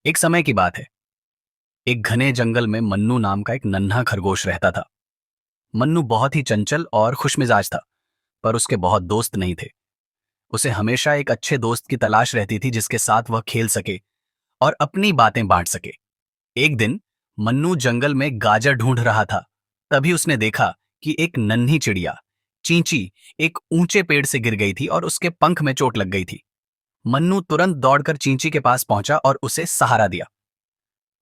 एक समय की बात है। एक घने जंगल में मन्नू नाम का एक नन्हा खरगोश रहता था। मन्नू बहुत ही चंचल और खुशमिजाज था, पर उसके बहुत दोस्त नहीं थे। उसे हमेशा एक अच्छे दोस्त की तलाश रहती थी जिसके साथ वह खेल सके और अपनी बातें बांट सके। एक दिन मन्नू जंगल में गाजर ढूंढ रहा था। तभी उसने देखा कि एक नन्ही चिड़िया चींची एक ऊंचे पेड़ से गिर गई थी और उसके पंख में चोट लग गई थी। मन्नू तुरंत दौड़कर चींची के पास पहुंचा और उसे सहारा दिया।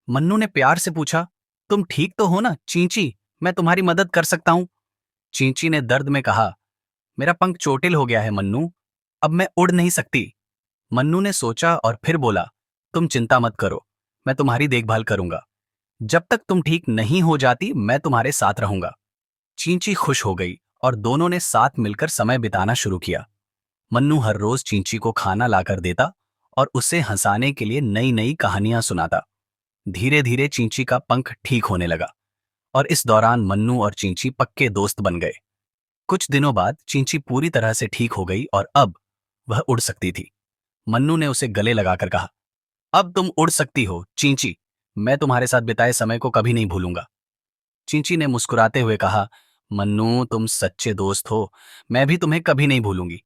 मन्नू ने प्यार से पूछा, तुम ठीक तो हो ना चींची? मैं तुम्हारी मदद कर सकता हूं। चींची ने दर्द में कहा, मेरा पंख चोटिल हो गया है मन्नू, अब मैं उड़ नहीं सकती। मन्नू ने सोचा और फिर बोला, तुम चिंता मत करो, मैं तुम्हारी देखभाल करूंगा। जब तक तुम ठीक नहीं हो जाती मैं तुम्हारे साथ रहूंगा। चींची खुश हो गई और दोनों ने साथ मिलकर समय बिताना शुरू किया। मन्नू हर रोज चींची को खाना लाकर देता और उसे हंसाने के लिए नई नई कहानियां सुनाता। धीरे धीरे चींची का पंख ठीक होने लगा और इस दौरान मन्नू और चींची पक्के दोस्त बन गए। कुछ दिनों बाद चींची पूरी तरह से ठीक हो गई और अब वह उड़ सकती थी। मन्नू ने उसे गले लगाकर कहा, अब तुम उड़ सकती हो चींची, मैं तुम्हारे साथ बिताए समय को कभी नहीं भूलूंगा। चींची ने मुस्कुराते हुए कहा, मन्नू तुम सच्चे दोस्त हो, मैं भी तुम्हें कभी नहीं भूलूंगी।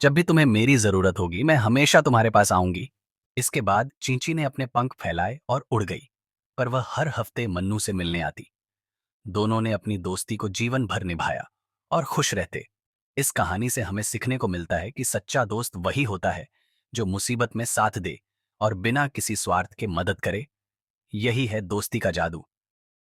जब भी तुम्हें मेरी जरूरत होगी मैं हमेशा तुम्हारे पास आऊंगी। इसके बाद चींची ने अपने पंख फैलाए और उड़ गई, पर वह हर हफ्ते मन्नू से मिलने आती। दोनों ने अपनी दोस्ती को जीवन भर निभाया और खुश रहते। इस कहानी से हमें सीखने को मिलता है कि सच्चा दोस्त वही होता है जो मुसीबत में साथ दे और बिना किसी स्वार्थ के मदद करे। यही है दोस्ती का जादू।